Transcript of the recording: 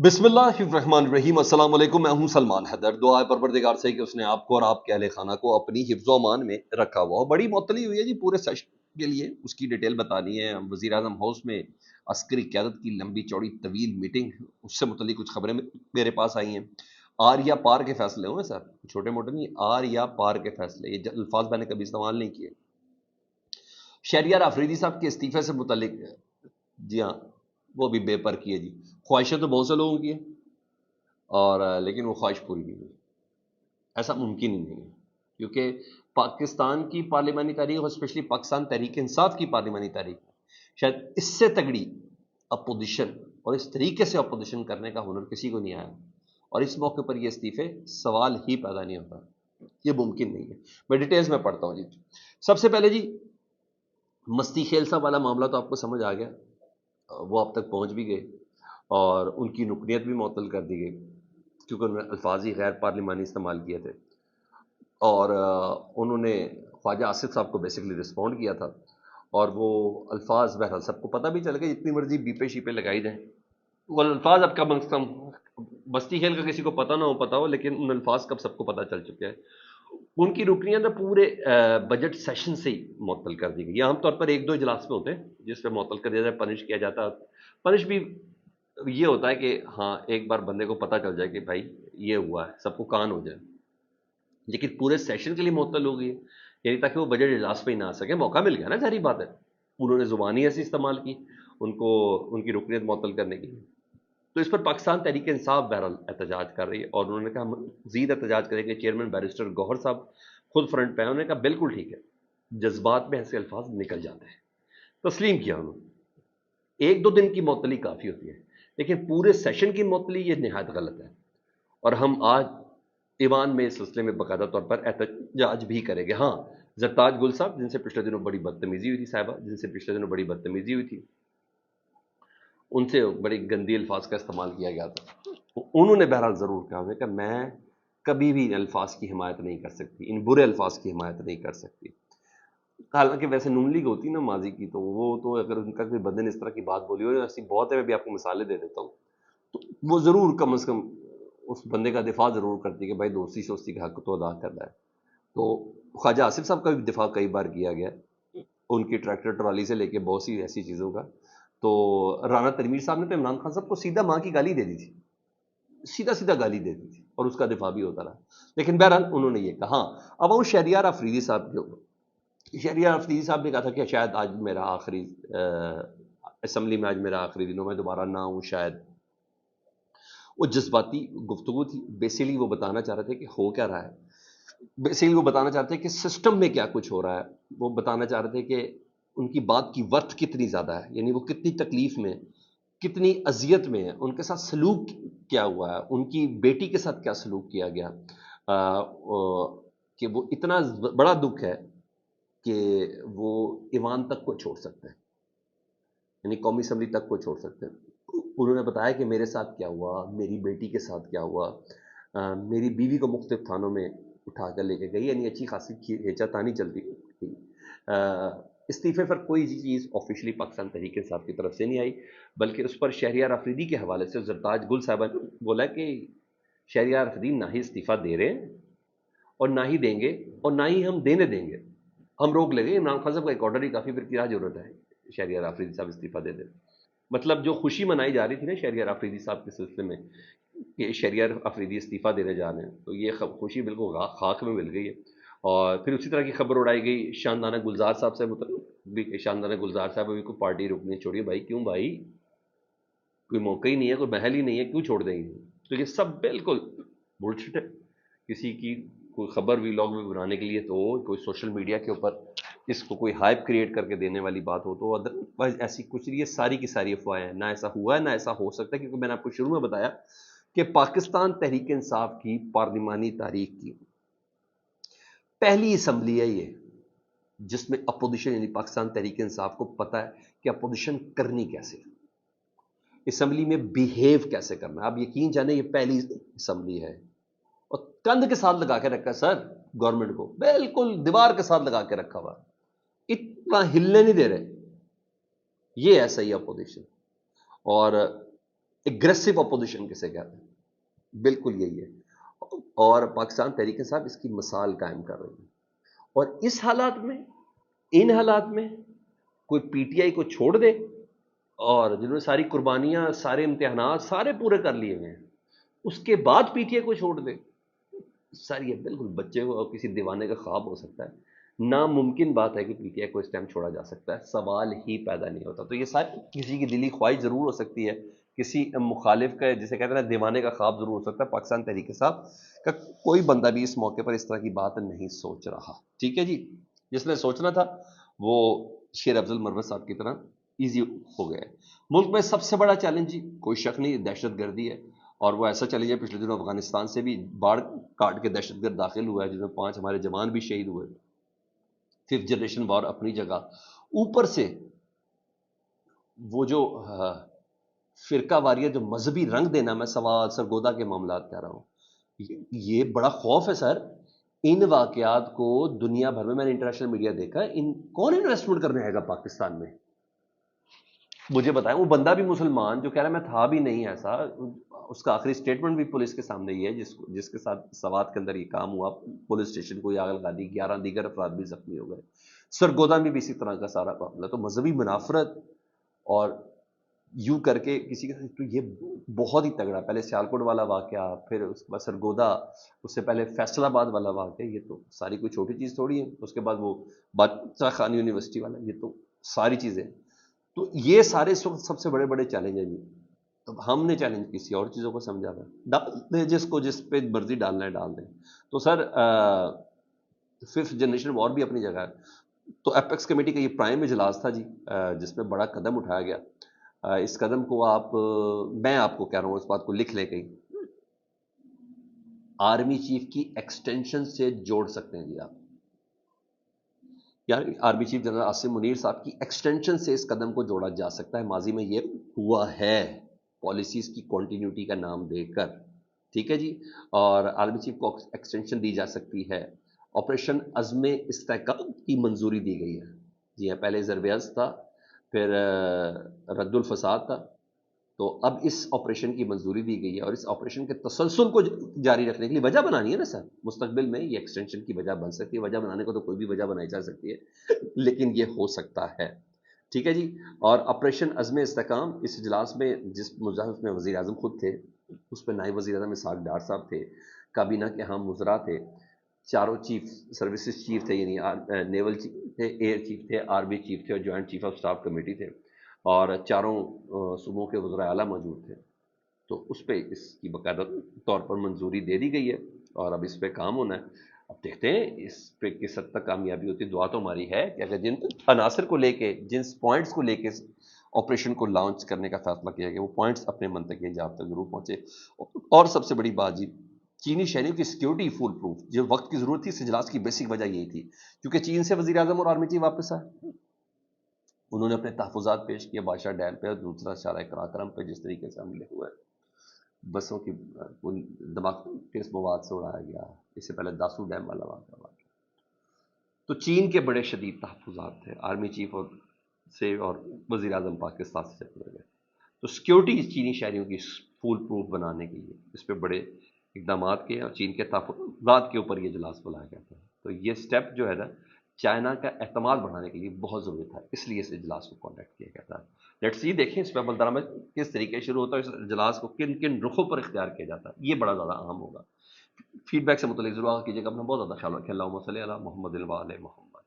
बिस्मिल्लाहिर्रहमानिर्रहीम। अस्सलाम वालेकुम। मैं हूं सलमान हैदर। दुआ है परवरदिगार से कि उसने आपको और आपके अहले खाना को अपनी हिफ्ज़ो अमान में रखा हुआ हो। बड़ी मुअत्तली हुई है जी पूरे सेशन के लिए, उसकी डिटेल बतानी है। वज़ीर आज़म हाउस में अस्करी क़यादत की लंबी चौड़ी तवील मीटिंग, उससे मुतल्लिक कुछ खबरें मेरे पास आई हैं। आर या पार के फैसले हुए सर, छोटे मोटे नहीं, आर या पार के फैसले, ये अल्फाज मैंने कभी इस्तेमाल नहीं किए। शहरियार आफरीदी साहब के इस्तीफे से मुतल्लिक, जी हाँ, वो भी बेपर की है जी। ख्वाहिशें तो बहुत से लोगों की हैं और लेकिन वो ख्वाहिश पूरी नहीं हुई। ऐसा मुमकिन ही नहीं है, क्योंकि पाकिस्तान की पार्लिमानी तारीख और स्पेशली पाकिस्तान तहरीक इंसाफ की पार्लिमानी तारीख शायद इससे तगड़ी अपोजिशन और इस तरीके से अपोजिशन करने का हुनर किसी को नहीं आया। और इस मौके पर ये इस्तीफे सवाल ही पैदा नहीं होता, ये मुमकिन नहीं है। मैं डिटेल्स में पढ़ता हूँ जी। सबसे पहले जी, मस्ती खेल साहब वाला मामला तो आपको समझ आ गया, वो अब तक पहुँच भी गए और उनकी रुकनीत भी मुअत्तल कर दी गई, क्योंकि उन्होंने अल्फाज ही गैर पार्लिमानी इस्तेमाल किए थे। और उन्होंने ख्वाजा आसिफ साहब को बेसिकली रिस्पॉन्ड किया था, और वो अल्फाज बहरहाल सबको पता भी चल गया, जितनी मर्जी बीपे शीपे लगाई जाएं, वो अल्फाज अब कम से कम बस्ती खेल का किसी को पता ना हो पता हो, लेकिन उन अल्फाज कब सबको पता चल चुके हैं। उनकी रुकनियत ना पूरे बजट सेशन से ही मुअत्तल कर दी गई। ये आमतौर पर एक दो इजलास में होते हैं जिस पर मुअत्तल कर दिया जाए, पनिश किया जाता है। पनिश भी ये होता है कि हाँ, एक बार बंदे को पता चल जाए कि भाई ये हुआ है, सबको कान हो जाए। लेकिन पूरे सेशन के लिए मुअत्तल हो गई है, यानी ताकि वो बजट इजलास पे ही ना आ सके। मौका मिल गया ना, जारी बात है। उन्होंने जुबानी ऐसी इस्तेमाल की उनको, उनकी रुकनीत मुअत्तल करने की। तो इस पर पाकिस्तान तहरीक इंसाफ बहरहाल एहतजाज कर रही है, और उन्होंने कहा मजीद एहतजाज करेंगे। चेयरमैन बैरिस्टर गौहर साहब खुद फ्रंट पे हैं। उन्होंने कहा बिल्कुल ठीक है, जज्बात में ऐसे अल्फाज निकल जाते हैं। तस्लीम किया उन्होंने, एक दो दिन की मुअत्तली काफ़ी होती है, लेकिन पूरे सेशन की मुअत्तली ये निहायत गलत है। और हम आज ईवान में इस सिलसिले में बाकायदा तौर पर एहतजाज भी करेंगे। हाँ, जरताज गुल साहब, जिनसे पिछले दिनों बड़ी बदतमीजी हुई थी, साहिबा जिनसे पिछले दिनों बड़ी बदतमीजी हुई थी, उनसे बड़ी गंदी अल्फाज का इस्तेमाल किया गया था, उन्होंने बहरहाल ज़रूर कहा, उन्होंने कहा मैं कभी भी इन अल्फाज की हिमायत नहीं कर सकती, इन बुरे अल्फाज की हिमायत नहीं कर सकती। हालांकि वैसे नून लीग होती ना माजी की, तो वो तो अगर उनका कोई बंदे ने इस तरह की बात बोली हो, ऐसी बहुत है, मैं भी आपको मिसालें दे देता हूँ, तो वो ज़रूर कम अज़ कम उस बंदे का दिफा ज़रूर करती है कि भाई दोस्ती शोस्ती का हक तो अदा करना है। तो ख्वाजा आसिफ साहब का भी दिफा कई बार किया गया, उनकी ट्रैक्टर ट्रॉली से लेके बहुत सी ऐसी चीज़ों का। तो राना तनवीर साहब ने तो इमरान खान साहब को सीधा माँ की गाली दे दी थी, सीधा सीधा गाली दे दी थी, और उसका दिफा भी होता रहा। लेकिन बहरहाल उन्होंने ये कहा। अब वो शहरियार अफरीदी साहब के ऊपर, शहरियार अफरीदी साहब ने कहा था कि शायद आज मेरा आखिरी असम्बली में आज मेरा आखिरी दिन हो, मैं दोबारा ना हूँ शायद। वो जज्बाती गुफ्तगू थी, बेसिकली वो बताना चाह रहे थे कि हो क्या रहा है, बेसिकली वो बताना चाहते हैं कि सिस्टम में क्या कुछ हो रहा है। वो बताना चाह रहे थे कि उनकी बात की वर्थ कितनी ज़्यादा है, यानी वो कितनी तकलीफ में, कितनी अजियत में है, उनके साथ सलूक क्या हुआ है, उनकी बेटी के साथ क्या सलूक किया गया, कि वो इतना बड़ा दुख है कि वो ईवान तक को छोड़ सकते हैं, यानी कौमी असम्बली तक को छोड़ सकते हैं। उन्होंने बताया कि मेरे साथ क्या हुआ, मेरी बेटी के साथ क्या हुआ, मेरी बीवी को मुख्तलिफ थानों में उठा कर लेके गई, यानी अच्छी खासी खींचातानी चलती थी। इस्तीफे पर कोई चीज़ ऑफिशियली पाकिस्तान तहरीक इंसाफ की तरफ से नहीं आई, बल्कि उस पर शहरियार अफरीदी के हवाले से जरताज गुल साहबा ने बोला कि शहरियार अफरीदी ना ही इस्तीफ़ा दे रहे हैं और ना ही देंगे, और ना ही हम देने देंगे, हम रोक लेंगे। इमरान खान साहब का एक ऑर्डर ही काफ़ी, फिर क्या जरूरत है शहरियार अफरीदी साहब इस्तीफ़ा दे दें। मतलब जो खुशी मनाई जा रही थी ना शहरियार अफरीदी साहब के सिलसिले में कि शहरियार अफरीदी इस्तीफ़ा देने जा रहे हैं, तो ये खुशी बिल्कुल खाक में मिल गई है। और फिर उसी तरह की खबर उड़ाई गई शानदाना गुलजार साहब से, मतलब भी शानदाना गुलजार साहब अभी कोई पार्टी रुकनी छोड़िए भाई, क्यों भाई, कोई मौका ही नहीं है, कोई महल ही नहीं है, क्यों छोड़ देंगे। तो ये सब बिल्कुल बुलशिट है। किसी की कोई खबर व्लॉग में बनाने के लिए, तो कोई सोशल मीडिया के ऊपर इसको कोई हाइप क्रिएट करके देने वाली बात हो, तो अदरवाइज ऐसी कुछ नहीं है, सारी की सारी अफवाहें हैं। ना ऐसा हुआ है, ना ऐसा हो सकता है, क्योंकि मैंने आपको शुरू में बताया कि पाकिस्तान तहरीक इंसाफ की पार्लिमानी तारीख की पहली असम्बली है ये, जिसमें अपोजिशन यानी पाकिस्तान तहरीक इंसाफ को पता है कि अपोजिशन करनी कैसे, असम्बली में बिहेव कैसे करना। आप यकीन जाने ये पहली असम्बली है, और कंध के साथ लगा के रखा है सर, गवर्नमेंट को बिल्कुल दीवार के साथ लगा के रखा हुआ, इतना हिलने नहीं दे रहे। ये है सही अपोजिशन। और اگریسو اپوزیشن کسے کہتے ہیں، بالکل یہی ہے، اور پاکستان تحریک انصاف اس کی مثال قائم کر رہی ہے۔ اور اس حالات میں، ان حالات میں کوئی پی ٹی آئی کو چھوڑ دے، اور جنہوں نے ساری قربانیاں، سارے امتحانات سارے پورے کر لیے ہوئے ہیں، اس کے بعد پی ٹی آئی کو چھوڑ دے، سر یہ بالکل بچے کو کسی دیوانے کا خواب ہو سکتا ہے۔ ناممکن بات ہے کہ پی ٹی آئی کو اس ٹائم چھوڑا جا سکتا ہے، سوال ہی پیدا نہیں ہوتا۔ تو یہ ساری کسی کی دلی خواہش ضرور ہو سکتی ہے، کسی مخالف کا، جسے کہتے ہیں نا دیوانے کا خواب ضرور ہو سکتا ہے۔ پاکستان تحریک انصاف کا کوئی بندہ بھی اس موقع پر اس طرح کی بات نہیں سوچ رہا، ٹھیک ہے جی۔ جس نے سوچنا تھا وہ شیر افضل مروت صاحب کی طرح ایزی ہو گیا ہے۔ ملک میں سب سے بڑا چیلنج جی کوئی شک نہیں دہشت گردی ہے، اور وہ ایسا چیلنج ہے پچھلے دنوں افغانستان سے بھی باڑ کاٹ کے دہشت گرد داخل ہوا ہے، جس میں 5 ہمارے جوان بھی شہید ہوئے۔ 5th جنریشن وار اپنی جگہ، اوپر سے وہ جو فرقہ واریت، جو مذہبی رنگ دینا، میں سوات سرگودا کے معاملات کہہ رہا ہوں، یہ بڑا خوف ہے سر۔ ان واقعات کو دنیا بھر میں نے انٹرنیشنل میڈیا دیکھا، کون انویسٹمنٹ کرنے آئے گا پاکستان میں؟ مجھے بتائیں، وہ بندہ بھی مسلمان جو کہہ رہا ہے میں تھا بھی نہیں ایسا، اس کا آخری سٹیٹمنٹ بھی پولیس کے سامنے ہی ہے، جس کے ساتھ سوات کے اندر یہ کام ہوا، پولیس اسٹیشن کو آگ لگا دی، 11 دیگر افراد بھی زخمی ہو گئے۔ سرگودا میں بھی اسی طرح کا سارا معاملہ، تو مذہبی منافرت اور یوں کر کے کسی کا، تو یہ بہت ہی تگڑا، پہلے سیالکوٹ والا واقعہ، پھر اس کے بعد سرگودا، اس سے پہلے فیصل آباد والا واقعہ، یہ تو ساری کوئی چھوٹی چیز تھوڑی ہے۔ اس کے بعد وہ بادشاہ خان یونیورسٹی والا، یہ تو ساری چیزیں، تو یہ سارے اس وقت سب سے بڑے بڑے چیلنج ہیں جی۔ تو ہم نے چیلنج کسی اور چیزوں کو سمجھا تھا، ڈال دیں جس کو جس پہ مرضی ڈالنا ہے ڈال دیں۔ تو سر 5th جنریشن وار بھی اپنی جگہ ہے۔ تو ایپیکس کمیٹی کا یہ پرائم اجلاس تھا جی، جس میں بڑا قدم اٹھایا گیا۔ اس قدم کو میں آپ کو کہہ رہا ہوں، اس بات کو لکھ لیں کہیں، آرمی چیف کی ایکسٹینشن سے جوڑ سکتے ہیں جی آپ، یعنی army chief general Asim Munir صاحب کی ایکسٹینشن سے اس قدم کو جوڑا جا سکتا ہے۔ ماضی میں یہ ہوا ہے، پالیسیز کی کنٹینیوٹی کا نام دے کر، ٹھیک ہے جی۔ اور آرمی چیف کو ایکسٹینشن دی جا سکتی ہے۔ آپریشن عزم استحکام کی منظوری دی گئی ہے جی ہاں، پہلے ضرب ازد تھا، پھر رد الفساد تھا، تو اب اس آپریشن کی منظوری دی گئی ہے، اور اس آپریشن کے تسلسل کو جاری رکھنے کے لیے وجہ بنانی ہے نا سر، مستقبل میں یہ ایکسٹینشن کی وجہ بن سکتی ہے۔ وجہ بنانے کو تو کوئی بھی وجہ بنائی جا سکتی ہے، لیکن یہ ہو سکتا ہے، ٹھیک ہے جی۔ اور آپریشن عزم استحکام، اس اجلاس میں جس مجاہد میں وزیر اعظم خود تھے، اس پہ نائب وزیر اعظم اسحاق ڈار صاحب تھے، کابینہ کے اہم وزراء تھے، چاروں چیف سروسز چیف تھے، یعنی نیول چیف تھے، ایئر چیف تھے، آرمی چیف تھے، اور joint chief of staff committee تھے، اور چاروں صوبوں کے وزراء اعلیٰ موجود تھے۔ تو اس پہ اس کی باقاعدہ طور پر منظوری دے دی گئی ہے، اور اب اس پہ کام ہونا ہے۔ اب دیکھتے ہیں اس پہ کس حد تک کامیابی ہوتی ہے۔ دعا تو ہماری ہے کہ اگر جن عناصر کو لے کے، جن پوائنٹس کو لے کے آپریشن کو لانچ کرنے کا فیصلہ کیا گیا، وہ پوائنٹس اپنے منطقی جاب تک ضرور پہنچے۔ اور سب سے بڑی بات جی، چینی شہریوں کی سیکیورٹی فول پروف، جو وقت کی ضرورت تھی، اس اجلاس کی بیسک وجہ یہی تھی، کیونکہ چین سے وزیر اعظم اور آرمی چیف واپس آئے، انہوں نے اپنے تحفظات پیش کیے بادشاہ ڈیم پہ، اور دوسرا شارع قراقرم پہ جس طریقے سے حملے ہوئے، بسوں کی دماغ کے مواد سے اڑایا گیا، اس سے پہلے داسو ڈیم والا واقعہ۔ تو چین کے بڑے شدید تحفظات تھے آرمی چیف اور وزیر اعظم پاکستان سے چلے گئے۔ تو سیکیورٹی چینی شہریوں کی فول پروف بنانے کے لیے اس پہ بڑے اقدامات کیے، اور چین کے تحفظات کے اوپر یہ اجلاس بلایا گیا تھا۔ تو یہ سٹیپ جو ہے نا، چائنا کا اعتماد بڑھانے کے لیے بہت ضروری تھا، اس لیے اس اجلاس کو کانڈکٹ کیا گیا تھا۔ لیٹس سی، دیکھیں اس پہ عمل درآمد کس طریقے سے شروع ہوتا ہے، اس اجلاس کو کن کن رخوں پر اختیار کیا جاتا ہے، یہ بڑا زیادہ اہم ہوگا۔ فیڈ بیک سے متعلق ضرور آگاہ کیجیے گا۔ اپنا بہت زیادہ خیال رکھیں۔ اللہم صلی علی محمد و علی محمد۔